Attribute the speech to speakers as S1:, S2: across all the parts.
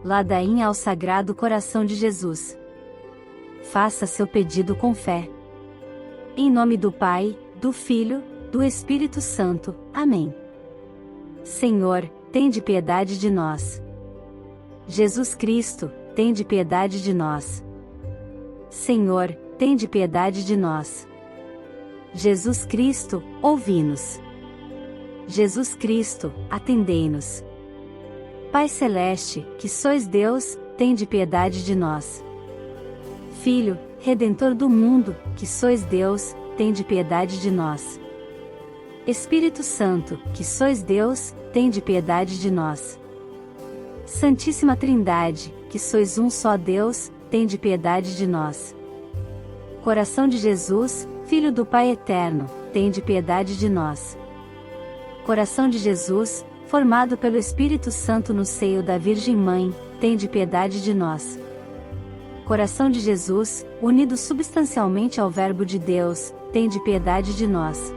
S1: Ladainha ao Sagrado Coração de Jesus. Faça seu pedido com fé. Em nome do Pai, do Filho, do Espírito Santo. Amém. Senhor, tende piedade de nós. Jesus Cristo, tende piedade de nós. Senhor, tende piedade de nós. Jesus Cristo, ouvi-nos. Jesus Cristo, atendei-nos. Pai Celeste, que sois Deus, tende piedade de nós. Filho, Redentor do mundo, que sois Deus, tende piedade de nós. Espírito Santo, que sois Deus, tende piedade de nós. Santíssima Trindade, que sois um só Deus, tende piedade de nós. Coração de Jesus, Filho do Pai Eterno, tende piedade de nós. Coração de Jesus, formado pelo Espírito Santo no seio da Virgem Mãe, tende piedade de nós. Coração de Jesus, unido substancialmente ao Verbo de Deus, tende piedade de nós.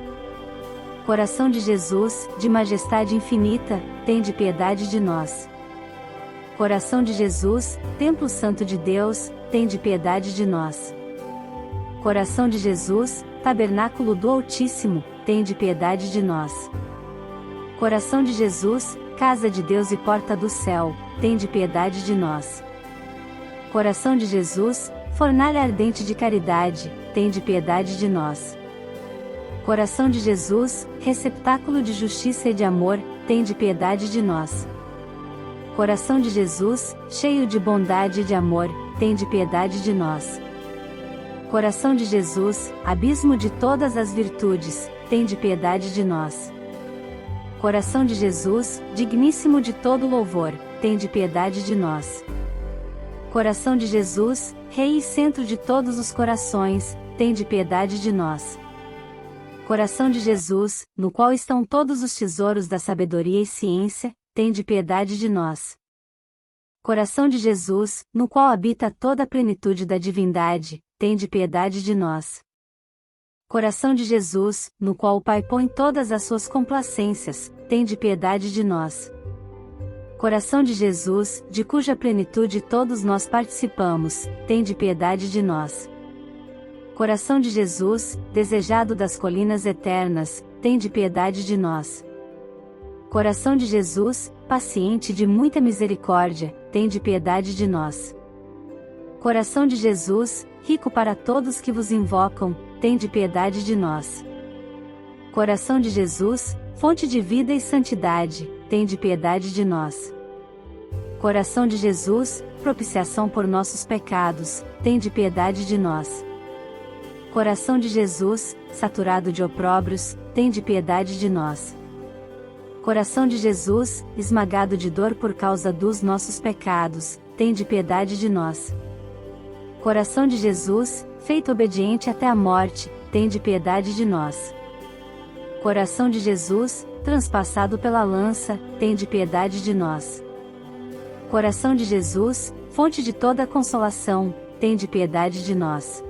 S1: Coração de Jesus, de majestade infinita, tende piedade de nós. Coração de Jesus, Templo Santo de Deus, tende piedade de nós. Coração de Jesus, Tabernáculo do Altíssimo, tende piedade de nós. Coração de Jesus, Casa de Deus e Porta do Céu, tende piedade de nós. Coração de Jesus, Fornalha ardente de caridade, tende piedade de nós. Coração de Jesus, Receptáculo de justiça e de amor, tende piedade de nós. Coração de Jesus, cheio de bondade e de amor, tende piedade de nós. Coração de Jesus, abismo de todas as virtudes, tende piedade de nós. Coração de Jesus, digníssimo de todo louvor, tende piedade de nós. Coração de Jesus, Rei e centro de todos os corações, tende piedade de nós. Coração de Jesus, no qual estão todos os tesouros da sabedoria e ciência, tende piedade de nós. Coração de Jesus, no qual habita toda a plenitude da divindade, tende piedade de nós. Coração de Jesus, no qual o Pai põe todas as suas complacências, tende piedade de nós. Coração de Jesus, de cuja plenitude todos nós participamos, tende piedade de nós. Coração de Jesus, desejado das colinas eternas, tende piedade de nós. Coração de Jesus, paciente de muita misericórdia, tende piedade de nós. Coração de Jesus, rico para todos que vos invocam, tende piedade de nós. Coração de Jesus, fonte de vida e santidade, tende piedade de nós. Coração de Jesus, propiciação por nossos pecados, tende piedade de nós. Coração de Jesus, saturado de opróbrios, tende piedade de nós. Coração de Jesus, esmagado de dor por causa dos nossos pecados, tende piedade de nós. Coração de Jesus, feito obediente até a morte, tende piedade de nós. Coração de Jesus, transpassado pela lança, tende piedade de nós. Coração de Jesus, fonte de toda consolação, tende piedade de nós.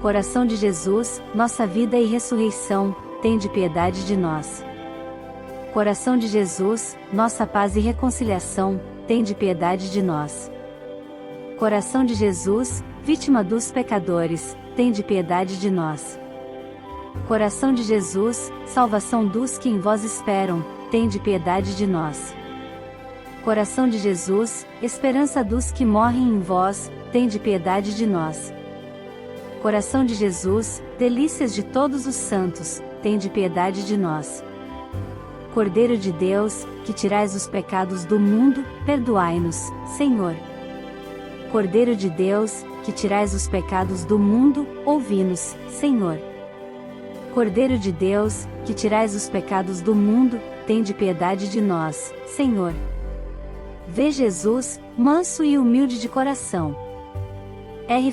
S1: Coração de Jesus, nossa vida e ressurreição, tende piedade de nós. Coração de Jesus, nossa paz e reconciliação, tende piedade de nós. Coração de Jesus, vítima dos pecadores, tende piedade de nós. Coração de Jesus, salvação dos que em vós esperam, tende piedade de nós. Coração de Jesus, esperança dos que morrem em vós, tende piedade de nós. Coração de Jesus, delícias de todos os santos, tende piedade de nós. Cordeiro de Deus, que tirais os pecados do mundo, perdoai-nos, Senhor. Cordeiro de Deus, que tirais os pecados do mundo, ouvi-nos, Senhor. Cordeiro de Deus, que tirais os pecados do mundo, tende piedade de nós, Senhor. Vê Jesus, manso e humilde de coração.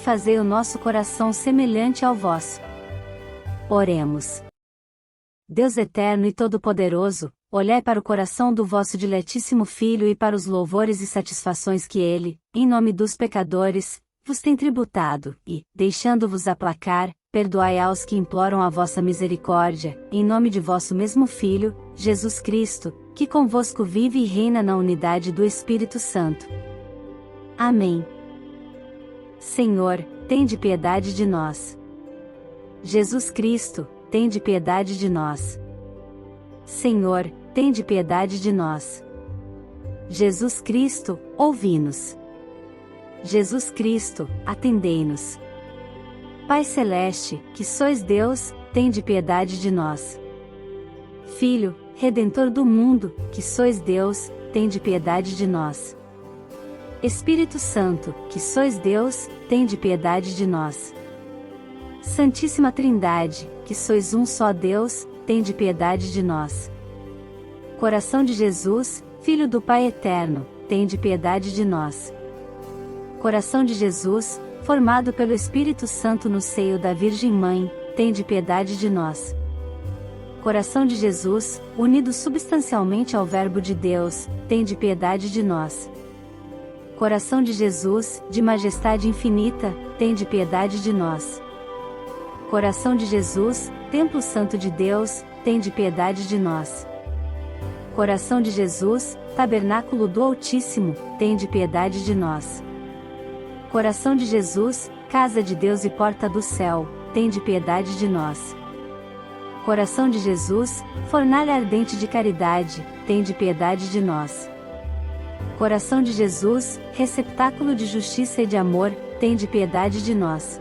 S1: Fazei o nosso coração semelhante ao vosso. Oremos. Deus eterno e todo-poderoso, olhai para o coração do vosso diletíssimo Filho e para os louvores e satisfações que ele, em nome dos pecadores, vos tem tributado, e, deixando-vos aplacar, perdoai aos que imploram a vossa misericórdia, em nome de vosso mesmo Filho, Jesus Cristo, que convosco vive e reina na unidade do Espírito Santo. Amém. Senhor, tende piedade de nós. Jesus Cristo, tende piedade de nós. Senhor, tende piedade de nós. Jesus Cristo, ouvi-nos. Jesus Cristo, atendei-nos. Pai Celeste, que sois Deus, tende piedade de nós. Filho, Redentor do mundo, que sois Deus, tende piedade de nós. Espírito Santo, que sois Deus, tende piedade de nós. Santíssima Trindade, que sois um só Deus, tende piedade de nós. Coração de Jesus, Filho do Pai Eterno, tende piedade de nós. Coração de Jesus, formado pelo Espírito Santo no seio da Virgem Mãe, tende piedade de nós. Coração de Jesus, unido substancialmente ao Verbo de Deus, tende piedade de nós. Coração de Jesus, de majestade infinita, tende piedade de nós. Coração de Jesus, Templo Santo de Deus, tende piedade de nós. Coração de Jesus, Tabernáculo do Altíssimo, tende piedade de nós. Coração de Jesus, Casa de Deus e Porta do Céu, tende piedade de nós. Coração de Jesus, Fornalha ardente de caridade, tende piedade de nós. Coração de Jesus, Receptáculo de justiça e de amor, tende piedade de nós.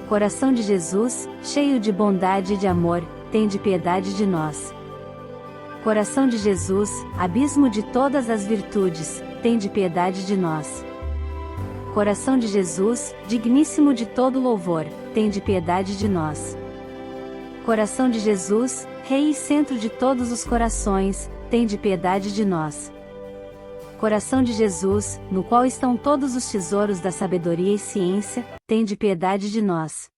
S1: Coração de Jesus, cheio de bondade e de amor, tende piedade de nós. Coração de Jesus, abismo de todas as virtudes, tende piedade de nós. Coração de Jesus, digníssimo de todo louvor, tende piedade de nós. Coração de Jesus, Rei e centro de todos os corações, tende piedade de nós. Coração de Jesus, no qual estão todos os tesouros da sabedoria e ciência, tende piedade de nós.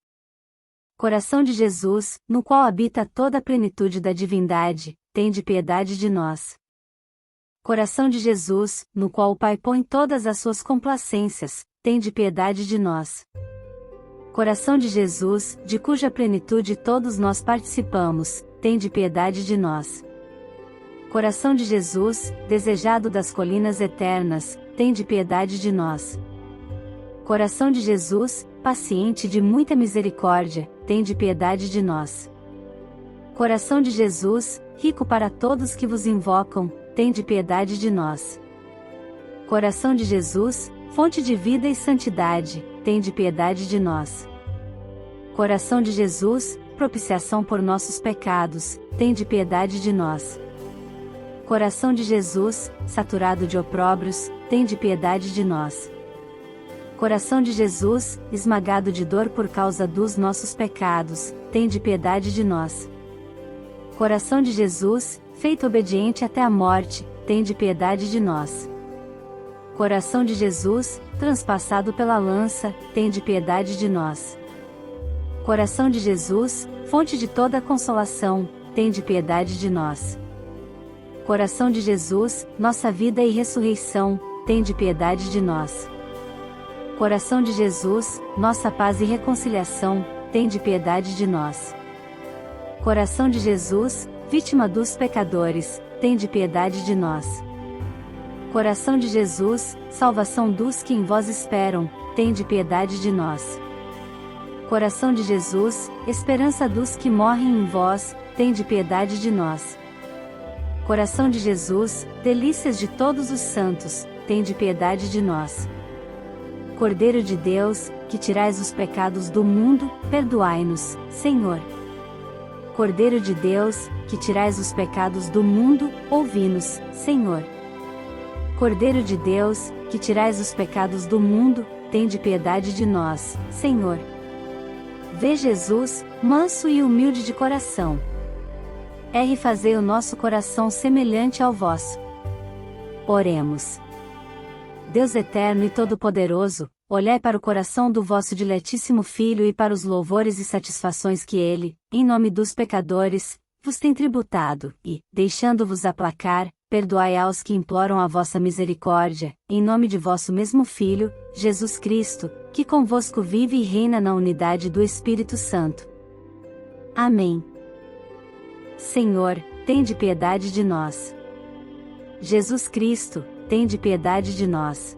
S1: Coração de Jesus, no qual habita toda a plenitude da divindade, tende piedade de nós. Coração de Jesus, no qual o Pai põe todas as suas complacências, tende piedade de nós. Coração de Jesus, de cuja plenitude todos nós participamos, tende piedade de nós. Coração de Jesus, desejado das colinas eternas, tende piedade de nós. Coração de Jesus, paciente de muita misericórdia, tende piedade de nós. Coração de Jesus, rico para todos que vos invocam, tende piedade de nós. Coração de Jesus, fonte de vida e santidade, tende piedade de nós. Coração de Jesus, propiciação por nossos pecados, tende piedade de nós. Coração de Jesus, saturado de opróbrios, tende piedade de nós. Coração de Jesus, esmagado de dor por causa dos nossos pecados, tende piedade de nós. Coração de Jesus, feito obediente até a morte, tende piedade de nós. Coração de Jesus, transpassado pela lança, tende piedade de nós. Coração de Jesus, fonte de toda a consolação, tende piedade de nós. Coração de Jesus, nossa vida e ressurreição, tende piedade de nós. Coração de Jesus, nossa paz e reconciliação, tende piedade de nós. Coração de Jesus, vítima dos pecadores, tende piedade de nós. Coração de Jesus, salvação dos que em vós esperam, tende piedade de nós. Coração de Jesus, esperança dos que morrem em vós, tende piedade de nós. Coração de Jesus, delícias de todos os santos, tende piedade de nós. Cordeiro de Deus, que tirais os pecados do mundo, perdoai-nos, Senhor. Cordeiro de Deus, que tirais os pecados do mundo, ouvi-nos, Senhor. Cordeiro de Deus, que tirais os pecados do mundo, tende piedade de nós, Senhor. Vê Jesus, manso e humilde de coração. Fazei o nosso coração semelhante ao vosso. Oremos. Deus eterno e todo-poderoso, olhai para o coração do vosso diletíssimo Filho e para os louvores e satisfações que ele, em nome dos pecadores, vos tem tributado, e, deixando-vos aplacar, perdoai aos que imploram a vossa misericórdia, em nome de vosso mesmo Filho, Jesus Cristo, que convosco vive e reina na unidade do Espírito Santo. Amém. Senhor, tende piedade de nós. Jesus Cristo, tende piedade de nós.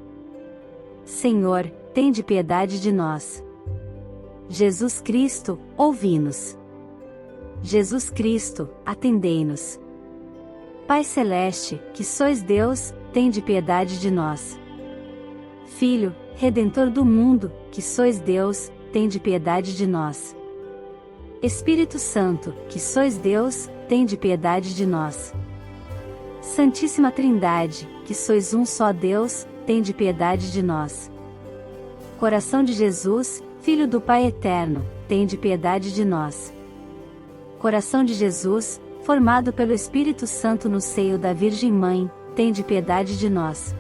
S1: Senhor, tende piedade de nós. Jesus Cristo, ouvi-nos. Jesus Cristo, atendei-nos. Pai Celeste, que sois Deus, tende piedade de nós. Filho, Redentor do mundo, que sois Deus, tende piedade de nós. Espírito Santo, que sois Deus, tende piedade de nós. Santíssima Trindade, que sois um só Deus, tende piedade de nós. Coração de Jesus, Filho do Pai Eterno, tende piedade de nós. Coração de Jesus, formado pelo Espírito Santo no seio da Virgem Mãe, tende piedade de nós.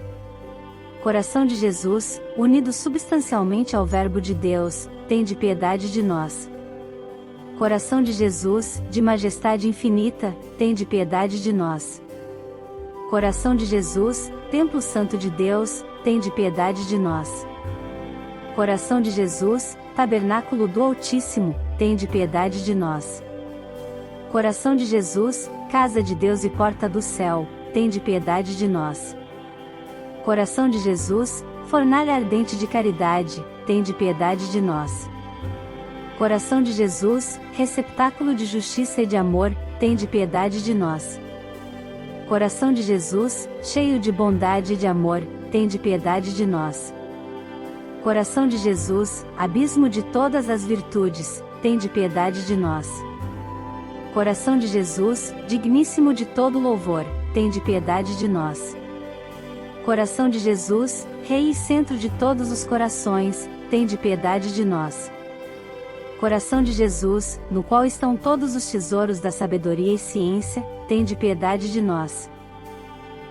S1: Coração de Jesus, unido substancialmente ao Verbo de Deus, tende piedade de nós. Coração de Jesus, de majestade infinita, tende piedade de nós. Coração de Jesus, Templo Santo de Deus, tende piedade de nós. Coração de Jesus, Tabernáculo do Altíssimo, tende piedade de nós. Coração de Jesus, Casa de Deus e Porta do Céu, tende piedade de nós. Coração de Jesus, Fornalha ardente de caridade, tende piedade de nós. Coração de Jesus, Receptáculo de justiça e de amor, tende piedade de nós. Coração de Jesus, cheio de bondade e de amor, tende piedade de nós. Coração de Jesus, abismo de todas as virtudes, tende piedade de nós. Coração de Jesus, digníssimo de todo louvor, tende piedade de nós. Coração de Jesus, Rei e centro de todos os corações, tende piedade de nós. Coração de Jesus, no qual estão todos os tesouros da sabedoria e ciência, tende piedade de nós.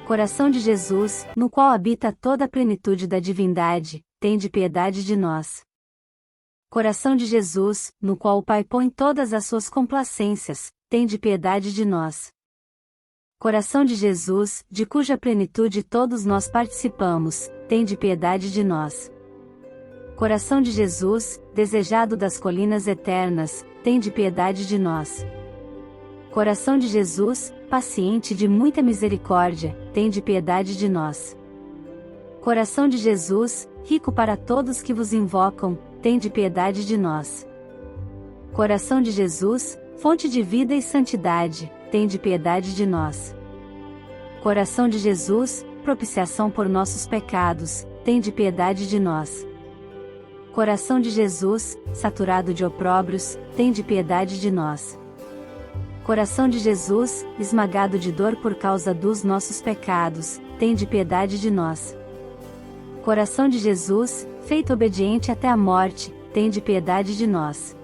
S1: Coração de Jesus, no qual habita toda a plenitude da divindade, tende piedade de nós. Coração de Jesus, no qual o Pai põe todas as suas complacências, tende piedade de nós. Coração de Jesus, de cuja plenitude todos nós participamos, tende piedade de nós. Coração de Jesus, desejado das colinas eternas, tende piedade de nós. Coração de Jesus, paciente de muita misericórdia, tende piedade de nós. Coração de Jesus, rico para todos que vos invocam, tende piedade de nós. Coração de Jesus, fonte de vida e santidade, tende piedade de nós. Coração de Jesus, propiciação por nossos pecados, tende piedade de nós. Coração de Jesus, saturado de opróbrios, tende piedade de nós. Coração de Jesus, esmagado de dor por causa dos nossos pecados, tende piedade de nós. Coração de Jesus, feito obediente até a morte, tende piedade de nós.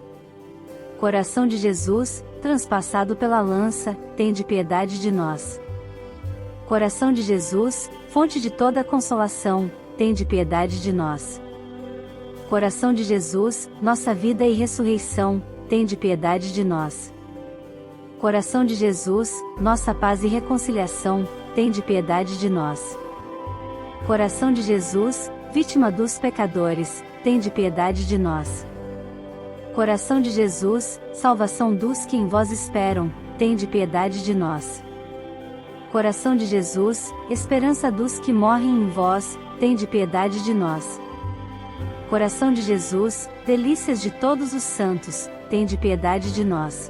S1: Coração de Jesus, transpassado pela lança, tende piedade de nós. Coração de Jesus, fonte de toda consolação, tende piedade de nós. Coração de Jesus, nossa vida e ressurreição, tende piedade de nós. Coração de Jesus, nossa paz e reconciliação, tende piedade de nós. Coração de Jesus, vítima dos pecadores, tende piedade de nós. Coração de Jesus, salvação dos que em vós esperam, tende piedade de nós. Coração de Jesus, esperança dos que morrem em vós, tende piedade de nós. Coração de Jesus, delícias de todos os santos, tende piedade de nós.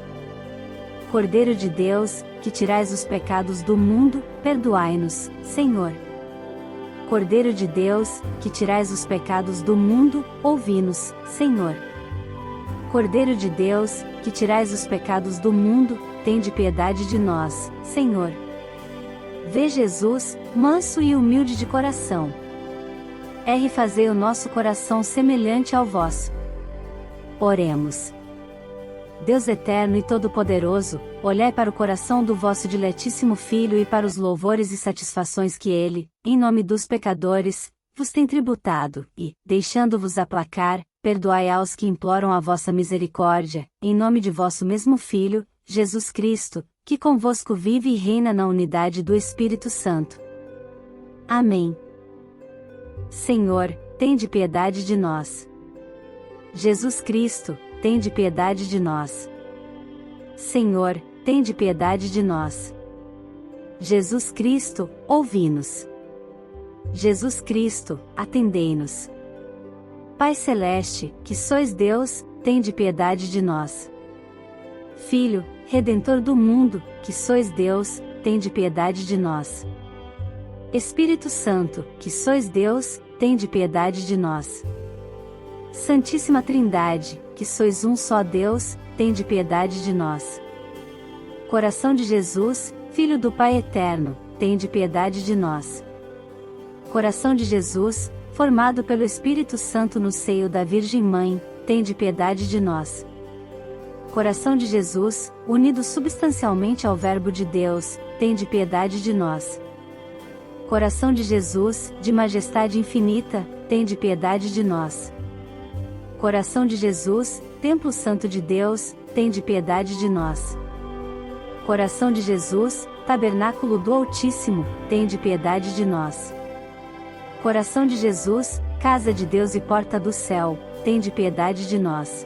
S1: Cordeiro de Deus, que tirais os pecados do mundo, perdoai-nos, Senhor. Cordeiro de Deus, que tirais os pecados do mundo, ouvi-nos, Senhor. Cordeiro de Deus, que tirais os pecados do mundo, tende piedade de nós, Senhor. Vê Jesus, manso e humilde de coração. Fazei o nosso coração semelhante ao vosso. Oremos. Deus eterno e todo-poderoso, olhai para o coração do vosso diletíssimo Filho e para os louvores e satisfações que ele, em nome dos pecadores, vos tem tributado, e, deixando-vos aplacar, perdoai aos que imploram a vossa misericórdia, em nome de vosso mesmo Filho, Jesus Cristo, que convosco vive e reina na unidade do Espírito Santo. Amém. Senhor, tende piedade de nós. Jesus Cristo, tende piedade de nós. Senhor, tende piedade de nós. Jesus Cristo, ouvi-nos. Jesus Cristo, atendei-nos. Pai Celeste, que sois Deus, tende piedade de nós. Filho, Redentor do mundo, que sois Deus, tende piedade de nós. Espírito Santo, que sois Deus, tende piedade de nós. Santíssima Trindade, que sois um só Deus, tende piedade de nós. Coração de Jesus, Filho do Pai Eterno, tende piedade de nós. Coração de Jesus, formado pelo Espírito Santo no seio da Virgem Mãe, tende piedade de nós. Coração de Jesus, unido substancialmente ao Verbo de Deus, tende piedade de nós. Coração de Jesus, de majestade infinita, tende piedade de nós. Coração de Jesus, Templo Santo de Deus, tende piedade de nós. Coração de Jesus, Tabernáculo do Altíssimo, tende piedade de nós. Coração de Jesus, Casa de Deus e Porta do Céu, tende piedade de nós.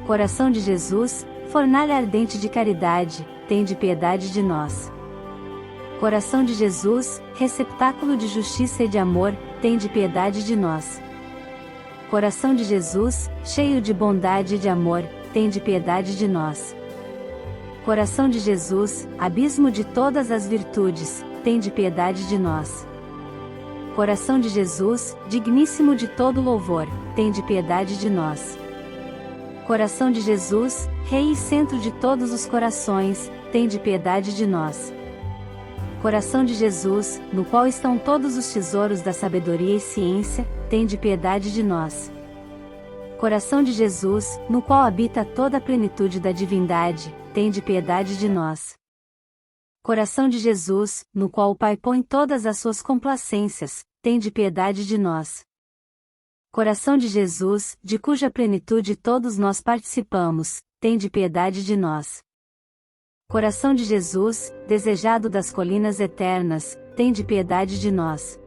S1: Coração de Jesus, Fornalha ardente de caridade, tende piedade de nós. Coração de Jesus, Receptáculo de justiça e de amor, tende piedade de nós. Coração de Jesus, cheio de bondade e de amor, tende piedade de nós. Coração de Jesus, abismo de todas as virtudes, tende piedade de nós. Coração de Jesus, digníssimo de todo louvor, tende piedade de nós. Coração de Jesus, Rei e centro de todos os corações, tende piedade de nós. Coração de Jesus, no qual estão todos os tesouros da sabedoria e ciência, tende piedade de nós. Coração de Jesus, no qual habita toda a plenitude da divindade, tende piedade de nós. Coração de Jesus, no qual o Pai põe todas as suas complacências, tende piedade de nós. Coração de Jesus, de cuja plenitude todos nós participamos, tende piedade de nós. Coração de Jesus, desejado das colinas eternas, tende piedade de nós.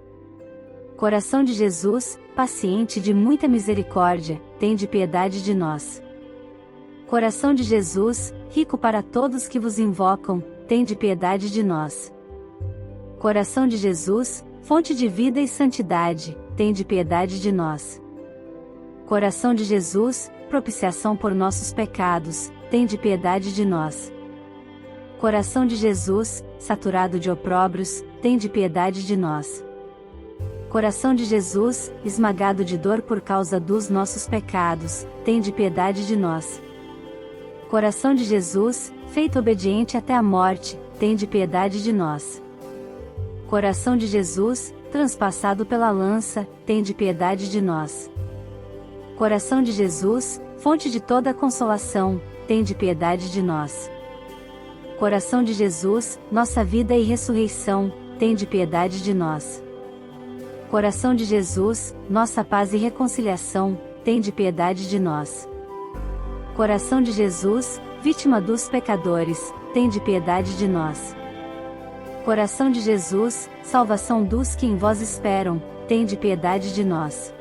S1: Coração de Jesus, paciente de muita misericórdia, tende piedade de nós. Coração de Jesus, rico para todos que vos invocam, tende piedade de nós. Coração de Jesus, fonte de vida e santidade, tende piedade de nós. Coração de Jesus, propiciação por nossos pecados, tende piedade de nós. Coração de Jesus, saturado de opróbrios, tende piedade de nós. Coração de Jesus, esmagado de dor por causa dos nossos pecados, tende piedade de nós. Coração de Jesus, feito obediente até a morte, tende piedade de nós. Coração de Jesus, transpassado pela lança, tende piedade de nós. Coração de Jesus, fonte de toda a consolação, tende piedade de nós. Coração de Jesus, nossa vida e ressurreição, tende piedade de nós. Coração de Jesus, nossa paz e reconciliação, tende piedade de nós. Coração de Jesus, vítima dos pecadores, tende piedade de nós. Coração de Jesus, salvação dos que em vós esperam, tende piedade de nós.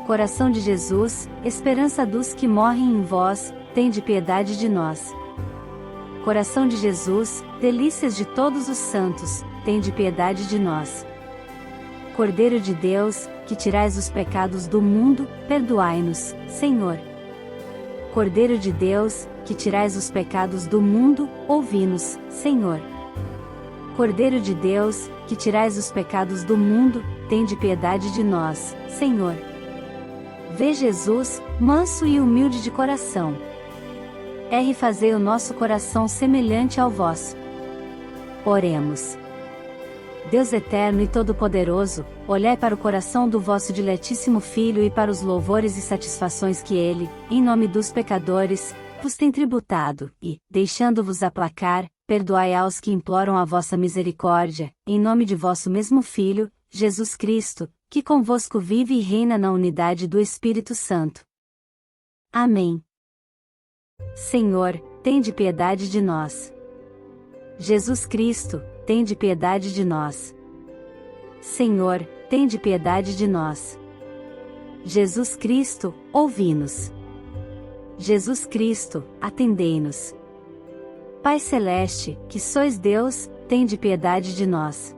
S1: Coração de Jesus, esperança dos que morrem em vós, tende piedade de nós. Coração de Jesus, delícias de todos os santos, tende piedade de nós. Cordeiro de Deus, que tirais os pecados do mundo, perdoai-nos, Senhor. Cordeiro de Deus, que tirais os pecados do mundo, ouvi-nos, Senhor. Cordeiro de Deus, que tirais os pecados do mundo, tende piedade de nós, Senhor. Vê Jesus, manso e humilde de coração. Fazei o nosso coração semelhante ao vosso. Oremos. Deus eterno e todo-poderoso, olhai para o coração do vosso diletíssimo Filho e para os louvores e satisfações que ele, em nome dos pecadores, vos tem tributado, e, deixando-vos aplacar, perdoai aos que imploram a vossa misericórdia, em nome de vosso mesmo Filho, Jesus Cristo, que convosco vive e reina na unidade do Espírito Santo. Amém. Senhor, tende piedade de nós. Jesus Cristo, tende piedade de nós. Senhor, tende piedade de nós. Jesus Cristo, ouvi-nos. Jesus Cristo, atendei-nos. Pai Celeste, que sois Deus, tende piedade de nós.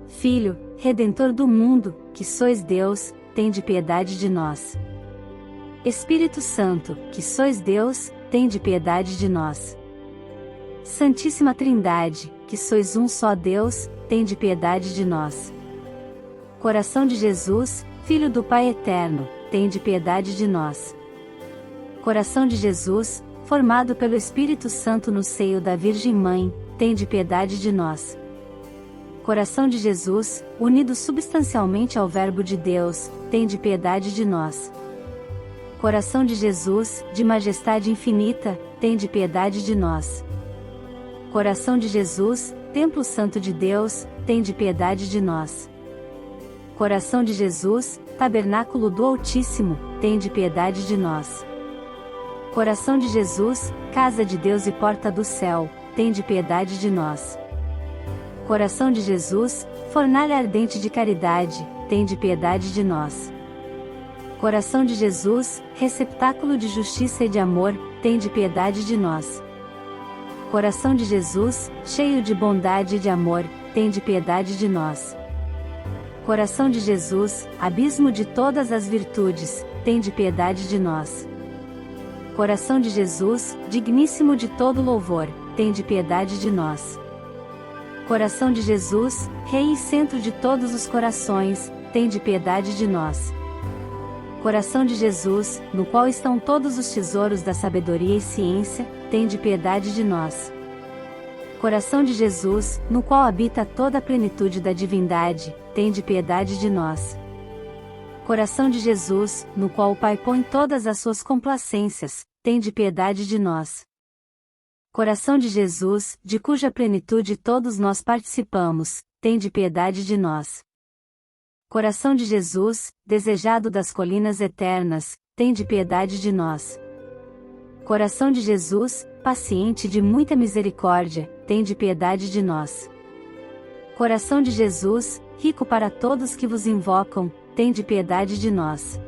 S1: Filho, Redentor do mundo, que sois Deus, tende piedade de nós. Espírito Santo, que sois Deus, tende piedade de nós. Santíssima Trindade, que sois um só Deus, tende piedade de nós. Coração de Jesus, Filho do Pai Eterno, tende piedade de nós. Coração de Jesus, formado pelo Espírito Santo no seio da Virgem Mãe, tende piedade de nós. Coração de Jesus, unido substancialmente ao Verbo de Deus, tende piedade de nós. Coração de Jesus, de majestade infinita, tende piedade de nós. Coração de Jesus, Templo Santo de Deus, tende piedade de nós. Coração de Jesus, Tabernáculo do Altíssimo, tende piedade de nós. Coração de Jesus, Casa de Deus e Porta do Céu, tende piedade de nós. Coração de Jesus, Fornalha ardente de caridade, tende piedade de nós. Coração de Jesus, Receptáculo de justiça e de amor, tende piedade de nós. Coração de Jesus, cheio de bondade e de amor, tende piedade de nós. Coração de Jesus, abismo de todas as virtudes, tende piedade de nós. Coração de Jesus, digníssimo de todo louvor, tende piedade de nós. Coração de Jesus, Rei e centro de todos os corações, tende piedade de nós. Coração de Jesus, no qual estão todos os tesouros da sabedoria e ciência, tende piedade de nós. Coração de Jesus, no qual habita toda a plenitude da divindade, tende piedade de nós. Coração de Jesus, no qual o Pai põe todas as suas complacências, tende piedade de nós. Coração de Jesus, de cuja plenitude todos nós participamos, tende piedade de nós. Coração de Jesus, desejado das colinas eternas, tende piedade de nós. Coração de Jesus, paciente de muita misericórdia, tende piedade de nós. Coração de Jesus, rico para todos que vos invocam, tende piedade de nós.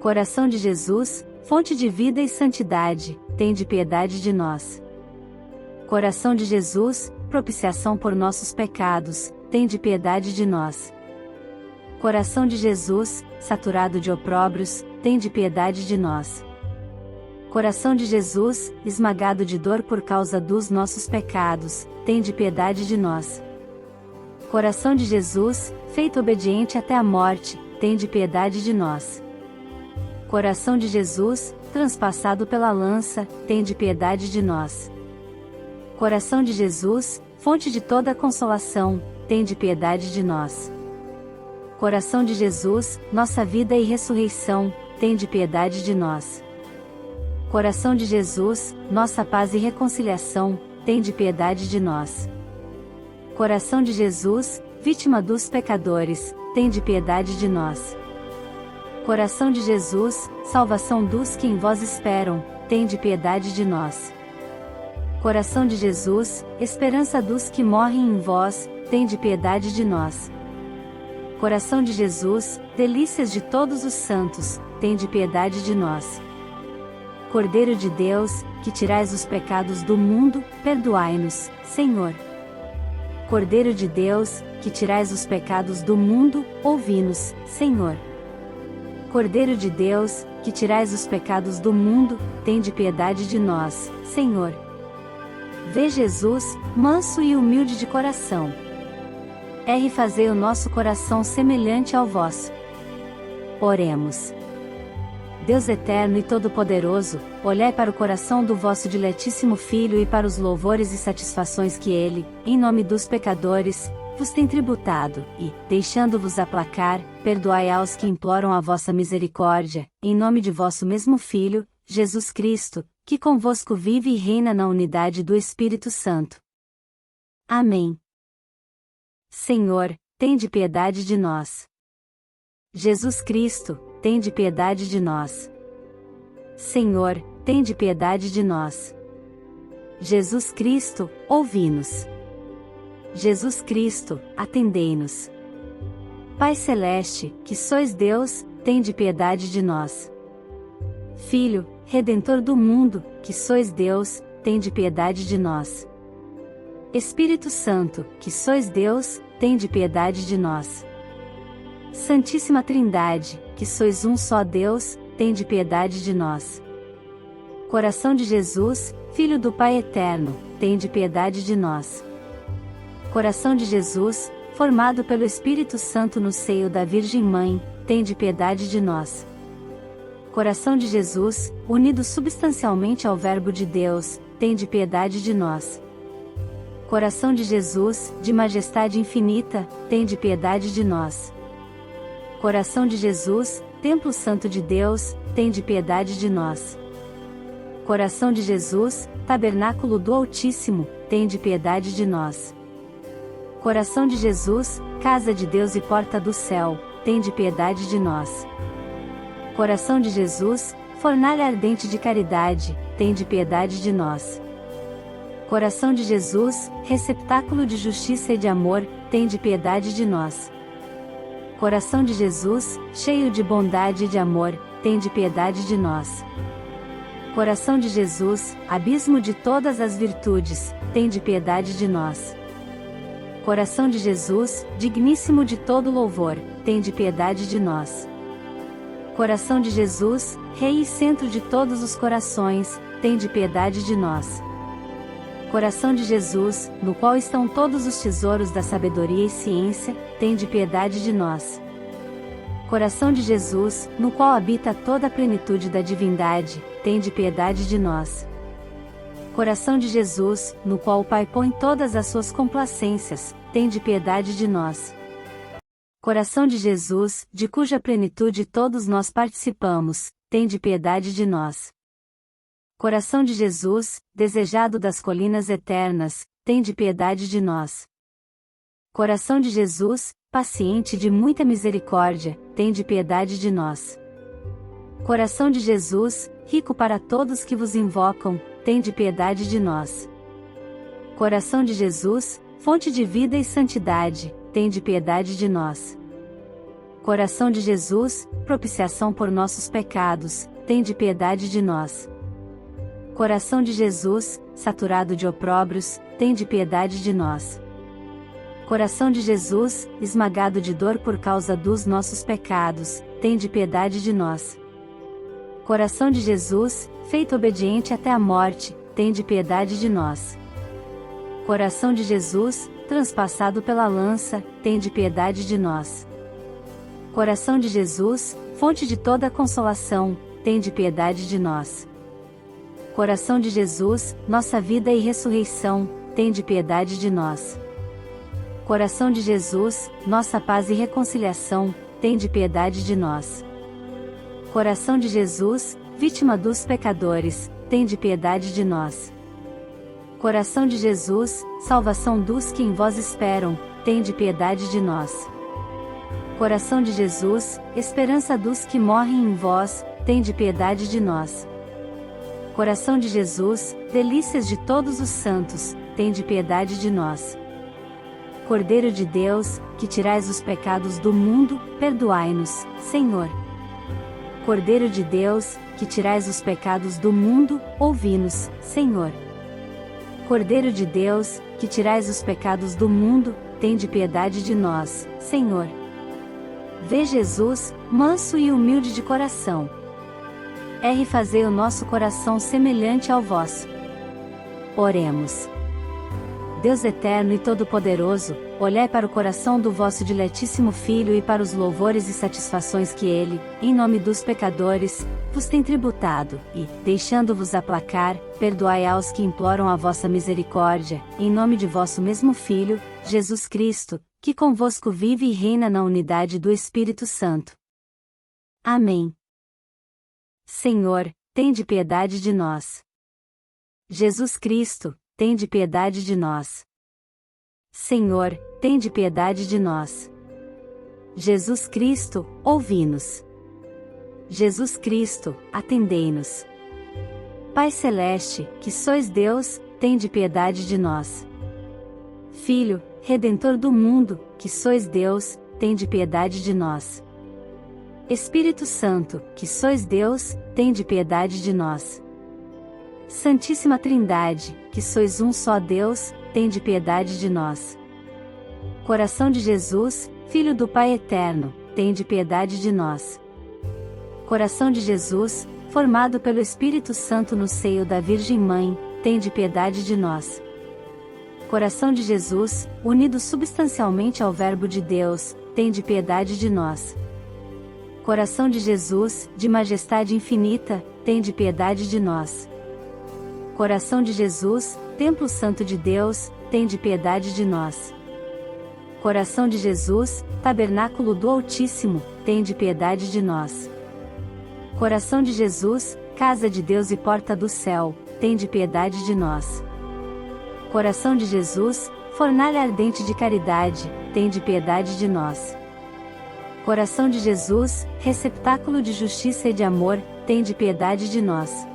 S1: Coração de Jesus, fonte de vida e santidade, tende piedade de nós. Coração de Jesus, propiciação por nossos pecados, tende piedade de nós. Coração de Jesus, saturado de opróbrios, tende piedade de nós. Coração de Jesus, esmagado de dor por causa dos nossos pecados, tende piedade de nós. Coração de Jesus, feito obediente até a morte, tende piedade de nós. Coração de Jesus, transpassado pela lança, tende piedade de nós. Coração de Jesus, fonte de toda consolação, tende piedade de nós. Coração de Jesus, nossa vida e ressurreição, tende piedade de nós. Coração de Jesus, nossa paz e reconciliação, tende piedade de nós. Coração de Jesus, vítima dos pecadores, tende piedade de nós. Coração de Jesus, salvação dos que em vós esperam, tende piedade de nós. Coração de Jesus, esperança dos que morrem em vós, tende piedade de nós. Coração de Jesus, delícias de todos os santos, tende piedade de nós. Cordeiro de Deus, que tirais os pecados do mundo, perdoai-nos, Senhor. Cordeiro de Deus, que tirais os pecados do mundo, ouvi-nos, Senhor. Cordeiro de Deus, que tirais os pecados do mundo, tende piedade de nós, Senhor. Vê Jesus, manso e humilde de coração. Fazei o nosso coração semelhante ao vosso. Oremos. Deus eterno e todo-poderoso, olhai para o coração do vosso diletíssimo Filho e para os louvores e satisfações que ele, em nome dos pecadores, vos tem tributado, e, deixando-vos aplacar, perdoai aos que imploram a vossa misericórdia, em nome de vosso mesmo Filho, Jesus Cristo, que convosco vive e reina na unidade do Espírito Santo. Amém. Senhor, tende piedade de nós. Jesus Cristo, tende piedade de nós. Senhor, tende piedade de nós. Jesus Cristo, ouvi-nos. Jesus Cristo, atendei-nos. Pai Celeste, que sois Deus, tende piedade de nós. Filho, Redentor do mundo, que sois Deus, tende piedade de nós. Espírito Santo, que sois Deus, tende piedade de nós. Santíssima Trindade, que sois um só Deus, tende piedade de nós. Coração de Jesus, Filho do Pai Eterno, tende piedade de nós. Coração de Jesus, formado pelo Espírito Santo no seio da Virgem Mãe, tende piedade de nós. Coração de Jesus, unido substancialmente ao Verbo de Deus, tende piedade de nós. Coração de Jesus, de majestade infinita, tende piedade de nós. Coração de Jesus, Templo Santo de Deus, tende piedade de nós. Coração de Jesus, Tabernáculo do Altíssimo, tende piedade de nós. Coração de Jesus, Casa de Deus e Porta do Céu, tende piedade de nós. Coração de Jesus, Fornalha ardente de caridade, tende piedade de nós. Coração de Jesus, Receptáculo de justiça e de amor, tende piedade de nós. Coração de Jesus, cheio de bondade e de amor, tende piedade de nós. Coração de Jesus, abismo de todas as virtudes, tende piedade de nós. Coração de Jesus, digníssimo de todo louvor, tende piedade de nós. Coração de Jesus, Rei e centro de todos os corações, tende piedade de nós. Coração de Jesus, no qual estão todos os tesouros da sabedoria e ciência, tende piedade de nós. Coração de Jesus, no qual habita toda a plenitude da divindade, tende piedade de nós. Coração de Jesus, no qual o Pai põe todas as suas complacências, tende piedade de nós. Coração de Jesus, de cuja plenitude todos nós participamos, tende piedade de nós. Coração de Jesus, desejado das colinas eternas, tende piedade de nós. Coração de Jesus, paciente de muita misericórdia, tende piedade de nós. Coração de Jesus, rico para todos que vos invocam, tende piedade de nós. Coração de Jesus, fonte de vida e santidade, tende piedade de nós. Coração de Jesus, propiciação por nossos pecados, tende piedade de nós. Coração de Jesus, saturado de opróbrios, tende piedade de nós. Coração de Jesus, esmagado de dor por causa dos nossos pecados, tende piedade de nós. Coração de Jesus, feito obediente até a morte, tende piedade de nós. Coração de Jesus, transpassado pela lança, tende piedade de nós. Coração de Jesus, fonte de toda consolação, tende piedade de nós. Coração de Jesus, nossa vida e ressurreição, tende piedade de nós. Coração de Jesus, nossa paz e reconciliação, tende piedade de nós. Coração de Jesus, vítima dos pecadores, tende piedade de nós. Coração de Jesus, salvação dos que em vós esperam, tende piedade de nós. Coração de Jesus, esperança dos que morrem em vós, tende piedade de nós. Coração de Jesus, delícias de todos os santos, tende piedade de nós. Cordeiro de Deus, que tirais os pecados do mundo, perdoai-nos, Senhor. Cordeiro de Deus, que tirais os pecados do mundo, ouvi-nos, Senhor. Cordeiro de Deus, que tirais os pecados do mundo, tende piedade de nós, Senhor. Vê Jesus, manso e humilde de coração. Fazei o nosso coração semelhante ao vosso. Oremos. Deus eterno e todo-poderoso, olhai para o coração do vosso diletíssimo Filho e para os louvores e satisfações que ele, em nome dos pecadores, vos tem tributado, e, deixando-vos aplacar, perdoai aos que imploram a vossa misericórdia, em nome de vosso mesmo Filho, Jesus Cristo, que convosco vive e reina na unidade do Espírito Santo. Amém. Senhor, tende piedade de nós. Jesus Cristo, tende piedade de nós. Senhor, tende piedade de nós. Jesus Cristo, ouvi-nos. Jesus Cristo, atendei-nos. Pai Celeste, que sois Deus, tende piedade de nós. Filho, Redentor do mundo, que sois Deus, tende piedade de nós. Espírito Santo, que sois Deus, tende piedade de nós. Santíssima Trindade, que sois um só Deus, tende piedade de nós. Coração de Jesus, Filho do Pai Eterno, tende piedade de nós. Coração de Jesus, formado pelo Espírito Santo no seio da Virgem Mãe, tende piedade de nós. Coração de Jesus, unido substancialmente ao Verbo de Deus, tende piedade de nós. Coração de Jesus, de majestade infinita, tende piedade de nós. Coração de Jesus, Templo Santo de Deus, tende piedade de nós. Coração de Jesus, Tabernáculo do Altíssimo, tende piedade de nós. Coração de Jesus, Casa de Deus e Porta do Céu, tende piedade de nós. Coração de Jesus, Fornalha ardente de caridade, tende piedade de nós. Coração de Jesus, Receptáculo de justiça e de amor, tende piedade de nós.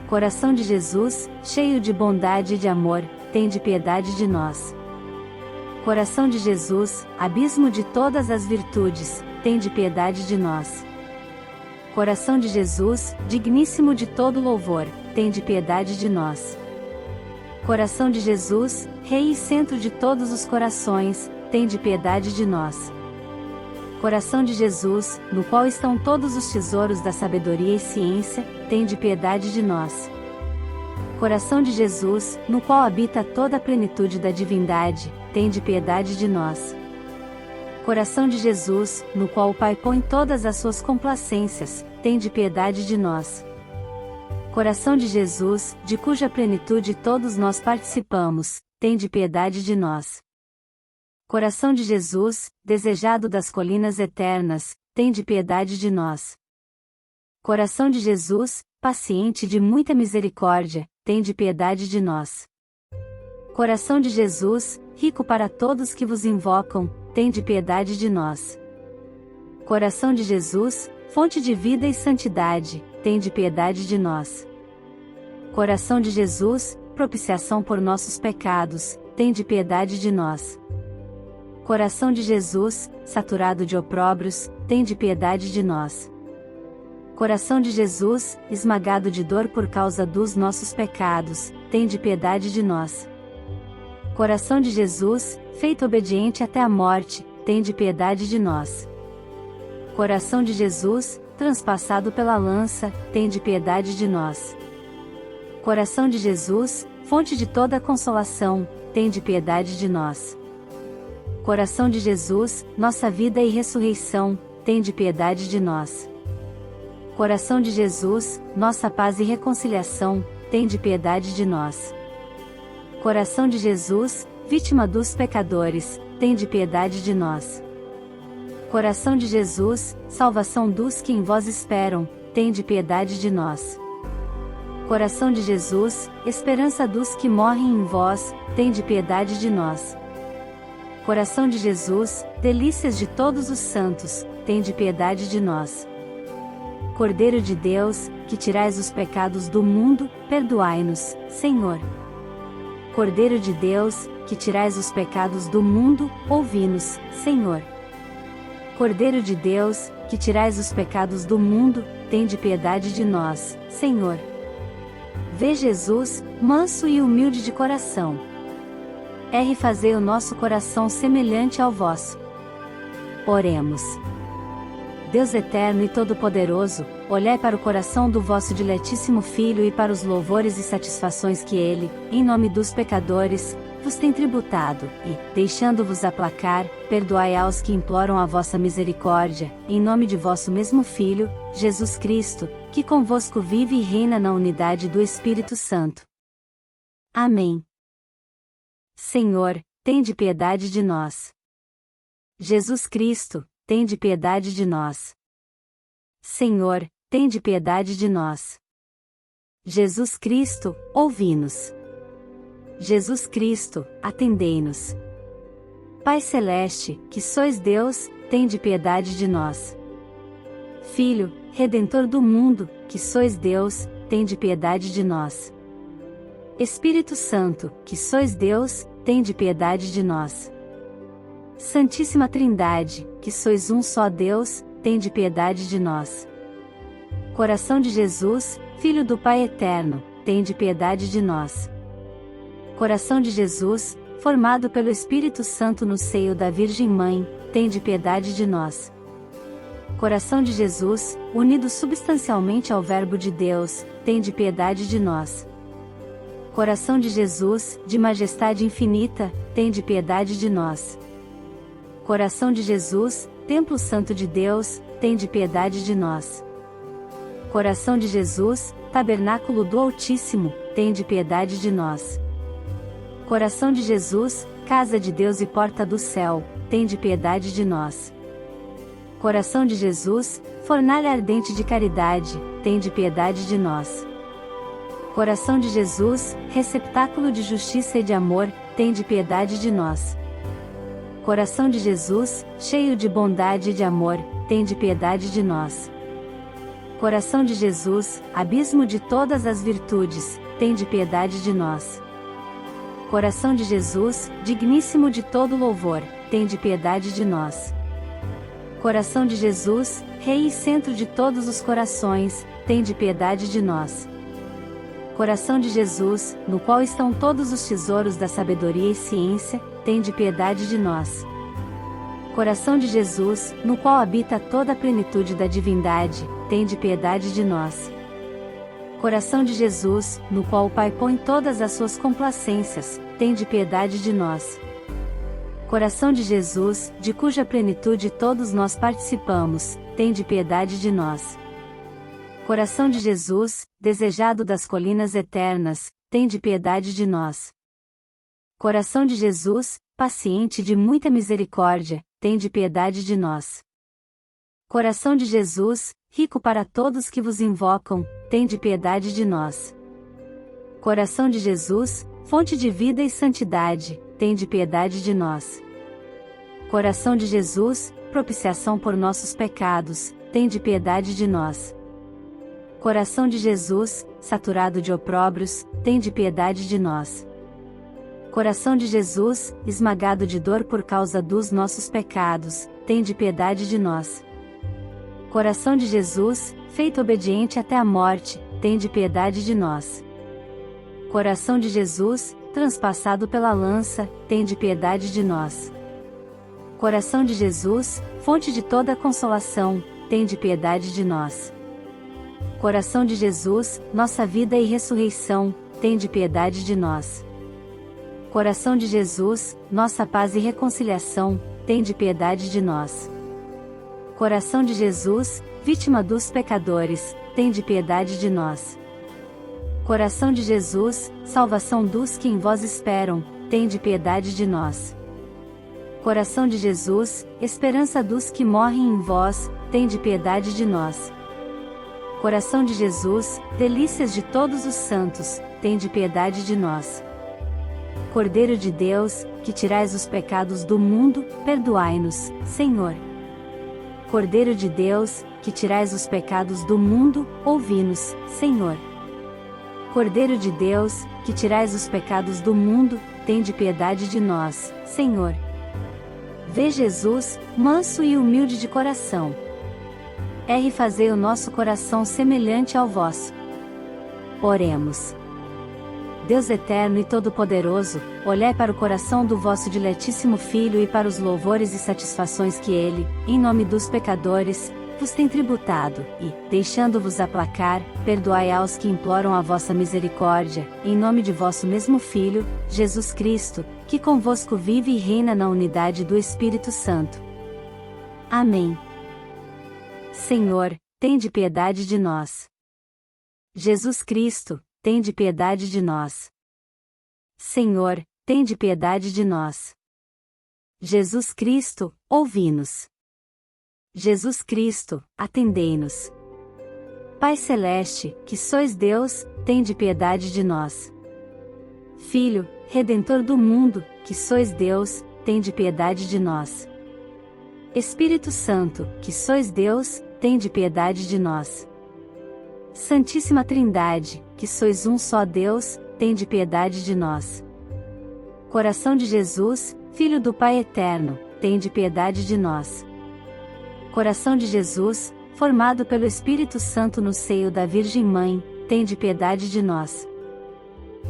S1: Coração de Jesus, cheio de bondade e de amor, tende piedade de nós. Coração de Jesus, abismo de todas as virtudes, tende piedade de nós. Coração de Jesus, digníssimo de todo louvor, tende piedade de nós. Coração de Jesus, Rei e centro de todos os corações, tende piedade de nós. Coração de Jesus, no qual estão todos os tesouros da sabedoria e ciência, tende piedade de nós. Coração de Jesus, no qual habita toda a plenitude da divindade, tende piedade de nós. Coração de Jesus, no qual o Pai põe todas as suas complacências, tende piedade de nós. Coração de Jesus, de cuja plenitude todos nós participamos, tende piedade de nós. Coração de Jesus, desejado das colinas eternas, tende piedade de nós. Coração de Jesus, paciente de muita misericórdia, tende piedade de nós. Coração de Jesus, rico para todos que vos invocam, tende piedade de nós. Coração de Jesus, fonte de vida e santidade, tende piedade de nós. Coração de Jesus, propiciação por nossos pecados, tende piedade de nós. Coração de Jesus, saturado de opróbrios, tende piedade de nós. Coração de Jesus, esmagado de dor por causa dos nossos pecados, tende piedade de nós. Coração de Jesus, feito obediente até a morte, tende piedade de nós. Coração de Jesus, transpassado pela lança, tende piedade de nós. Coração de Jesus, fonte de toda a consolação, tende piedade de nós. Coração de Jesus, nossa vida e ressurreição, tende piedade de nós. Coração de Jesus, nossa paz e reconciliação, tende piedade de nós. Coração de Jesus, vítima dos pecadores, tende piedade de nós. Coração de Jesus, salvação dos que em vós esperam, tende piedade de nós. Coração de Jesus, esperança dos que morrem em vós, tende piedade de nós. Coração de Jesus, delícias de todos os santos, tende piedade de nós. Cordeiro de Deus, que tirais os pecados do mundo, perdoai-nos, Senhor. Cordeiro de Deus, que tirais os pecados do mundo, ouvi-nos, Senhor. Cordeiro de Deus, que tirais os pecados do mundo, tende piedade de nós, Senhor. Vê Jesus, manso e humilde de coração. Fazei o nosso coração semelhante ao vosso. Oremos. Deus eterno e todo-poderoso, olhai para o coração do vosso diletíssimo Filho e para os louvores e satisfações que ele, em nome dos pecadores, vos tem tributado, e, deixando-vos aplacar, perdoai aos que imploram a vossa misericórdia, em nome de vosso mesmo Filho, Jesus Cristo, que convosco vive e reina na unidade do Espírito Santo. Amém. Senhor, tende piedade de nós. Jesus Cristo, tende piedade de nós. Senhor, tende piedade de nós. Jesus Cristo, ouvi-nos. Jesus Cristo, atendei-nos. Pai Celeste, que sois Deus, tende piedade de nós. Filho, Redentor do mundo, que sois Deus, tende piedade de nós. Espírito Santo, que sois Deus, tende piedade de nós. Santíssima Trindade, que sois um só Deus, tende piedade de nós. Coração de Jesus, Filho do Pai Eterno, tende piedade de nós. Coração de Jesus, formado pelo Espírito Santo no seio da Virgem Mãe, tende piedade de nós. Coração de Jesus, unido substancialmente ao Verbo de Deus, tende piedade de nós. Coração de Jesus, de majestade infinita, tende piedade de nós. Coração de Jesus, Templo Santo de Deus, tende piedade de nós. Coração de Jesus, Tabernáculo do Altíssimo, tende piedade de nós. Coração de Jesus, Casa de Deus e Porta do Céu, tende piedade de nós. Coração de Jesus, Fornalha ardente de caridade, tende piedade de nós. Coração de Jesus, Receptáculo de justiça e de amor, tende piedade de nós. Coração de Jesus, cheio de bondade e de amor, tende piedade de nós. Coração de Jesus, abismo de todas as virtudes, tende piedade de nós. Coração de Jesus, digníssimo de todo louvor, tende piedade de nós. Coração de Jesus, Rei e centro de todos os corações, tende piedade de nós. Coração de Jesus, no qual estão todos os tesouros da sabedoria e ciência, tende piedade de nós. Coração de Jesus, no qual habita toda a plenitude da divindade, tende piedade de nós. Coração de Jesus, no qual o Pai põe todas as suas complacências, tende piedade de nós. Coração de Jesus, de cuja plenitude todos nós participamos, tende piedade de nós. Coração de Jesus, desejado das colinas eternas, tende piedade de nós. Coração de Jesus, paciente de muita misericórdia, tende piedade de nós. Coração de Jesus, rico para todos que vos invocam, tende piedade de nós. Coração de Jesus, fonte de vida e santidade, tende piedade de nós. Coração de Jesus, propiciação por nossos pecados, tende piedade de nós. Coração de Jesus, saturado de opróbrios, tende piedade de nós. Coração de Jesus, esmagado de dor por causa dos nossos pecados, tende piedade de nós. Coração de Jesus, feito obediente até a morte, tende piedade de nós. Coração de Jesus, transpassado pela lança, tende piedade de nós. Coração de Jesus, fonte de toda consolação, tende piedade de nós. Coração de Jesus, nossa vida e ressurreição, tende piedade de nós. Coração de Jesus, nossa paz e reconciliação, tende piedade de nós. Coração de Jesus, vítima dos pecadores, tende piedade de nós. Coração de Jesus, salvação dos que em vós esperam, tende piedade de nós. Coração de Jesus, esperança dos que morrem em vós, tende piedade de nós. Coração de Jesus, delícias de todos os santos, tende piedade de nós. Cordeiro de Deus, que tirais os pecados do mundo, perdoai-nos, Senhor. Cordeiro de Deus, que tirais os pecados do mundo, ouvi-nos, Senhor. Cordeiro de Deus, que tirais os pecados do mundo, tende piedade de nós, Senhor. Vê Jesus, manso e humilde de coração. Fazei o nosso coração semelhante ao vosso. Oremos. Deus eterno e todo-poderoso, olhai para o coração do vosso diletíssimo Filho e para os louvores e satisfações que ele, em nome dos pecadores, vos tem tributado, e, deixando-vos aplacar, perdoai aos que imploram a vossa misericórdia, em nome de vosso mesmo Filho, Jesus Cristo, que convosco vive e reina na unidade do Espírito Santo. Amém. Senhor, tende piedade de nós. Jesus Cristo, tende piedade de nós. Senhor, tende piedade de nós. Jesus Cristo, ouvi-nos. Jesus Cristo, atendei-nos. Pai Celeste, que sois Deus, tende piedade de nós. Filho, Redentor do mundo, que sois Deus, tende piedade de nós. Espírito Santo, que sois Deus, tende piedade de nós. Santíssima Trindade, que sois um só Deus, tende piedade de nós. Coração de Jesus, Filho do Pai Eterno, tende piedade de nós. Coração de Jesus, formado pelo Espírito Santo no seio da Virgem Mãe, tende piedade de nós.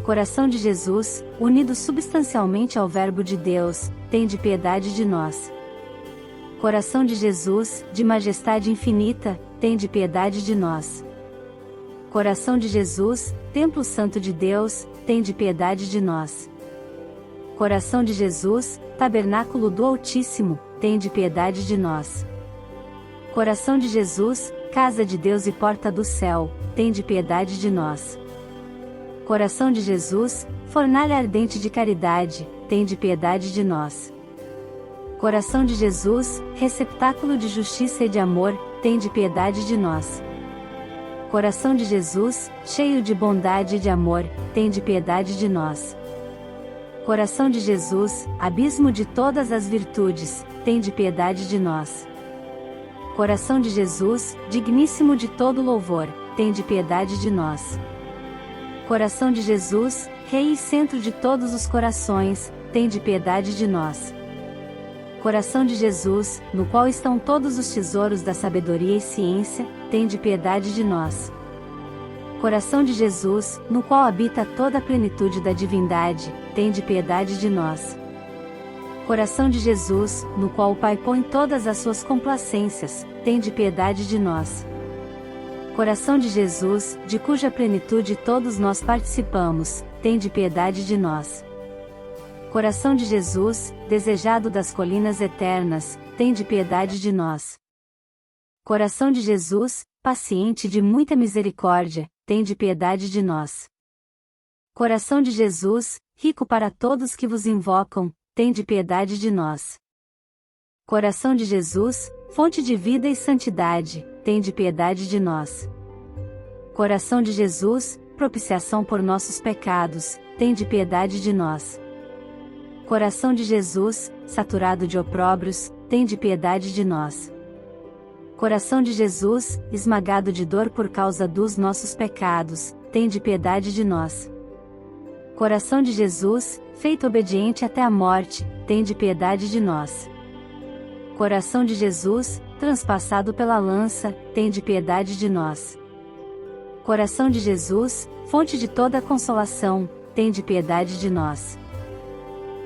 S1: Coração de Jesus, unido substancialmente ao Verbo de Deus, tende piedade de nós. Coração de Jesus, de majestade infinita, tende piedade de nós. Coração de Jesus, Templo Santo de Deus, tende piedade de nós. Coração de Jesus, Tabernáculo do Altíssimo, tende piedade de nós. Coração de Jesus, Casa de Deus e Porta do Céu, tende piedade de nós. Coração de Jesus, Fornalha ardente de caridade, tende piedade de nós. Coração de Jesus, Receptáculo de justiça e de amor, tende piedade de nós. Coração de Jesus, cheio de bondade e de amor, tende piedade de nós. Coração de Jesus, abismo de todas as virtudes, tende piedade de nós. Coração de Jesus, digníssimo de todo louvor, tende piedade de nós. Coração de Jesus, Rei e centro de todos os corações, tende piedade de nós. Coração de Jesus, no qual estão todos os tesouros da sabedoria e ciência, tende piedade de nós. Coração de Jesus, no qual habita toda a plenitude da divindade, tende piedade de nós. Coração de Jesus, no qual o Pai põe todas as suas complacências, tende piedade de nós. Coração de Jesus, de cuja plenitude todos nós participamos, tende piedade de nós. Coração de Jesus, desejado das colinas eternas, tende piedade de nós. Coração de Jesus, paciente de muita misericórdia, tende piedade de nós. Coração de Jesus, rico para todos que vos invocam, tende piedade de nós. Coração de Jesus, fonte de vida e santidade, tende piedade de nós. Coração de Jesus, propiciação por nossos pecados, tende piedade de nós. Coração de Jesus, saturado de opróbrios, tende piedade de nós. Coração de Jesus, esmagado de dor por causa dos nossos pecados, tende piedade de nós. Coração de Jesus, feito obediente até a morte, tende piedade de nós. Coração de Jesus, transpassado pela lança, tende piedade de nós. Coração de Jesus, fonte de toda a consolação, tende piedade de nós.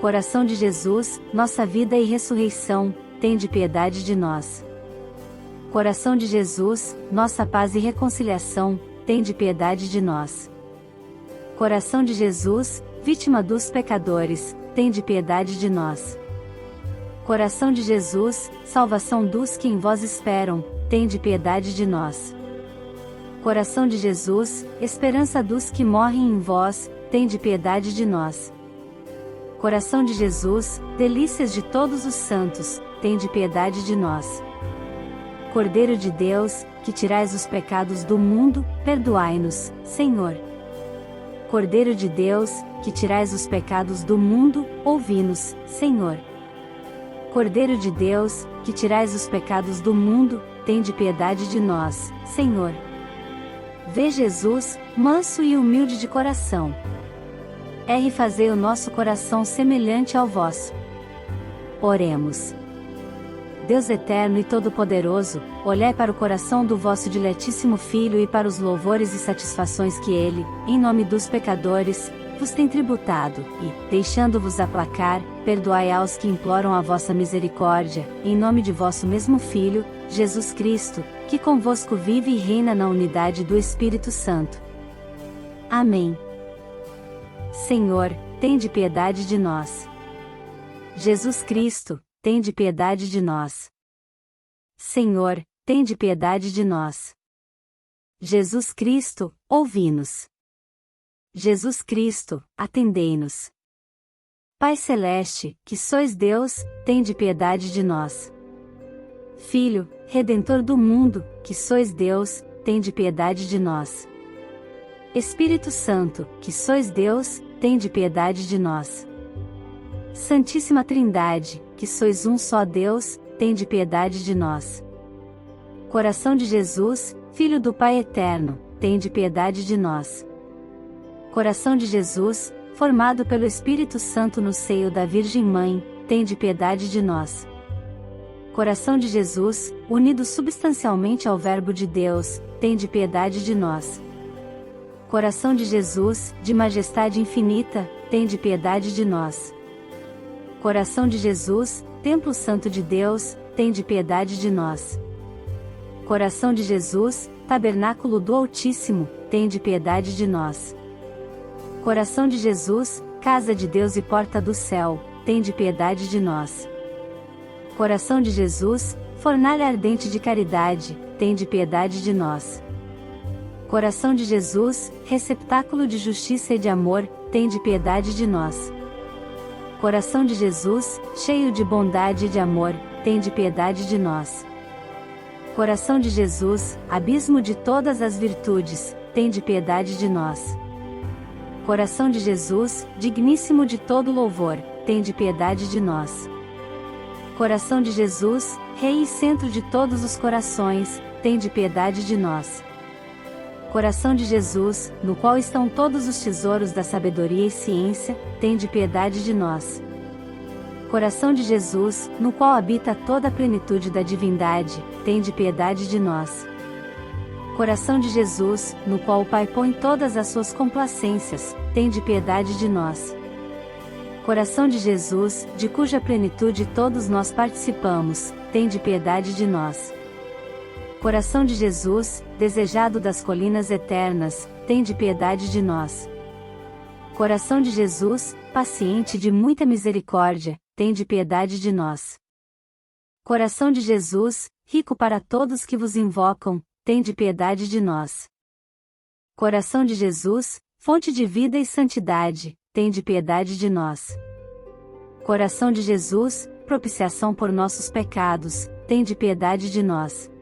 S1: Coração de Jesus, nossa vida e ressurreição, tende piedade de nós. Coração de Jesus, nossa paz e reconciliação, tende piedade de nós. Coração de Jesus, vítima dos pecadores, tende piedade de nós. Coração de Jesus, salvação dos que em vós esperam, tende piedade de nós. Coração de Jesus, esperança dos que morrem em vós, tende piedade de nós. Coração de Jesus, delícias de todos os santos, tende piedade de nós. Cordeiro de Deus, que tirais os pecados do mundo, perdoai-nos, Senhor. Cordeiro de Deus, que tirais os pecados do mundo, ouvi-nos, Senhor. Cordeiro de Deus, que tirais os pecados do mundo, tende piedade de nós, Senhor. Vê Jesus, manso e humilde de coração. Fazei o nosso coração semelhante ao vosso. Oremos. Deus eterno e todo-poderoso, olhai para o coração do vosso diletíssimo Filho e para os louvores e satisfações que ele, em nome dos pecadores, vos tem tributado, e, deixando-vos aplacar, perdoai aos que imploram a vossa misericórdia, em nome de vosso mesmo Filho, Jesus Cristo, que convosco vive e reina na unidade do Espírito Santo. Amém. Senhor, tende piedade de nós. Jesus Cristo, tende piedade de nós. Senhor, tende piedade de nós. Jesus Cristo, ouvi-nos. Jesus Cristo, atendei-nos. Pai Celeste, que sois Deus, tende piedade de nós. Filho, Redentor do mundo, que sois Deus, tende piedade de nós. Espírito Santo, que sois Deus, tende piedade de nós. Santíssima Trindade, que sois um só Deus, tende piedade de nós. Coração de Jesus, Filho do Pai Eterno, tende piedade de nós. Coração de Jesus, formado pelo Espírito Santo no seio da Virgem Mãe, tende piedade de nós. Coração de Jesus, unido substancialmente ao Verbo de Deus, tende piedade de nós. Coração de Jesus, de majestade infinita, tende piedade de nós. Coração de Jesus, Templo Santo de Deus, tende piedade de nós. Coração de Jesus, Tabernáculo do Altíssimo, tende piedade de nós. Coração de Jesus, Casa de Deus e Porta do Céu, tende piedade de nós. Coração de Jesus, Fornalha ardente de caridade, tende piedade de nós. Coração de Jesus, Receptáculo de justiça e de amor, tende piedade de nós. Coração de Jesus, cheio de bondade e de amor, tende piedade de nós. Coração de Jesus, abismo de todas as virtudes, tende piedade de nós. Coração de Jesus, digníssimo de todo louvor, tende piedade de nós. Coração de Jesus, Rei e centro de todos os corações, tende piedade de nós. Coração de Jesus, no qual estão todos os tesouros da sabedoria e ciência, tende piedade de nós. Coração de Jesus, no qual habita toda a plenitude da divindade, tende piedade de nós. Coração de Jesus, no qual o Pai põe todas as suas complacências, tende piedade de nós. Coração de Jesus, de cuja plenitude todos nós participamos, tende piedade de nós. Coração de Jesus, desejado das colinas eternas, tende piedade de nós. Coração de Jesus, paciente de muita misericórdia, tende piedade de nós. Coração de Jesus, rico para todos que vos invocam, tende piedade de nós. Coração de Jesus, fonte de vida e santidade, tende piedade de nós. Coração de Jesus, propiciação por nossos pecados, tende piedade de nós.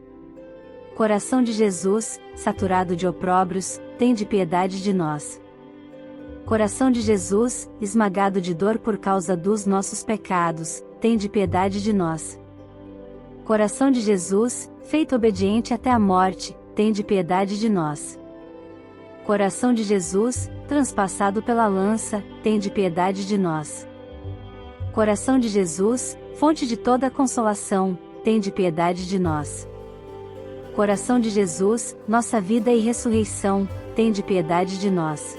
S1: Coração de Jesus, saturado de opróbrios, tende piedade de nós. Coração de Jesus, esmagado de dor por causa dos nossos pecados, tende piedade de nós. Coração de Jesus, feito obediente até a morte, tende piedade de nós. Coração de Jesus, transpassado pela lança, tende piedade de nós. Coração de Jesus, fonte de toda consolação, tende piedade de nós. Coração de Jesus, nossa vida e ressurreição, tende piedade de nós.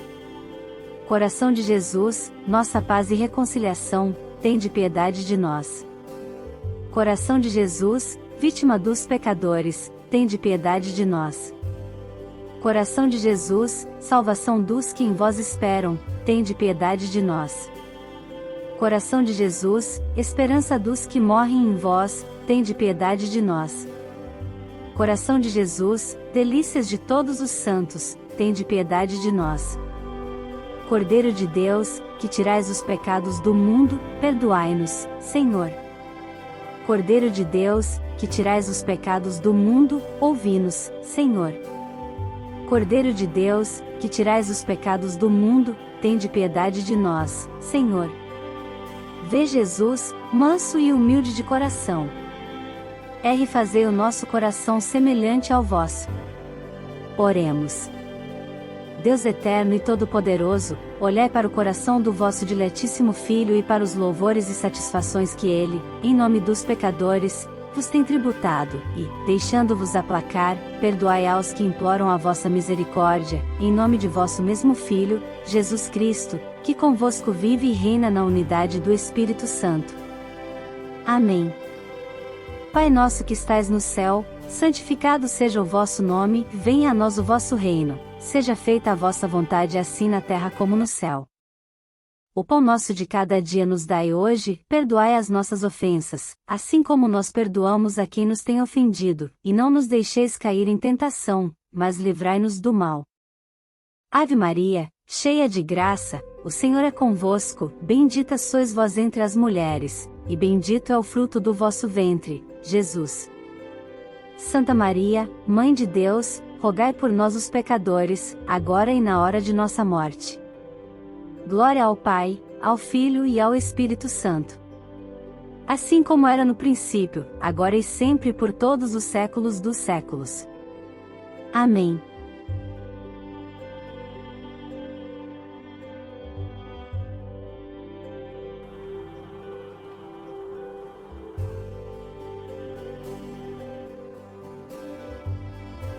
S1: Coração de Jesus, nossa paz e reconciliação, tende piedade de nós. Coração de Jesus, vítima dos pecadores, tende piedade de nós. Coração de Jesus, salvação dos que em vós esperam, tende piedade de nós. Coração de Jesus, esperança dos que morrem em vós, tende piedade de nós. Coração de Jesus, delícias de todos os santos, tende piedade de nós. Cordeiro de Deus, que tirais os pecados do mundo, perdoai-nos, Senhor. Cordeiro de Deus, que tirais os pecados do mundo, ouvi-nos, Senhor. Cordeiro de Deus, que tirais os pecados do mundo, tende piedade de nós, Senhor. Vê Jesus, manso e humilde de coração. Fazei o nosso coração semelhante ao vosso. Oremos. Deus eterno e todo-poderoso, olhai para o coração do vosso diletíssimo Filho e para os louvores e satisfações que ele, em nome dos pecadores, vos tem tributado, e, deixando-vos aplacar, perdoai aos que imploram a vossa misericórdia, em nome de vosso mesmo Filho, Jesus Cristo, que convosco vive e reina na unidade do Espírito Santo. Amém. Pai nosso que estais no céu, santificado seja o vosso nome, venha a nós o vosso reino, seja feita a vossa vontade assim na terra como no céu. O pão nosso de cada dia nos dai hoje, perdoai as nossas ofensas, assim como nós perdoamos a quem nos tem ofendido, e não nos deixeis cair em tentação, mas livrai-nos do mal. Ave Maria, cheia de graça, o Senhor é convosco, bendita sois vós entre as mulheres, e bendito é o fruto do vosso ventre, Jesus. Santa Maria, Mãe de Deus, rogai por nós os pecadores, agora e na hora de nossa morte. Glória ao Pai, ao Filho e ao Espírito Santo. Assim como era no princípio, agora e sempre por todos os séculos dos séculos. Amém.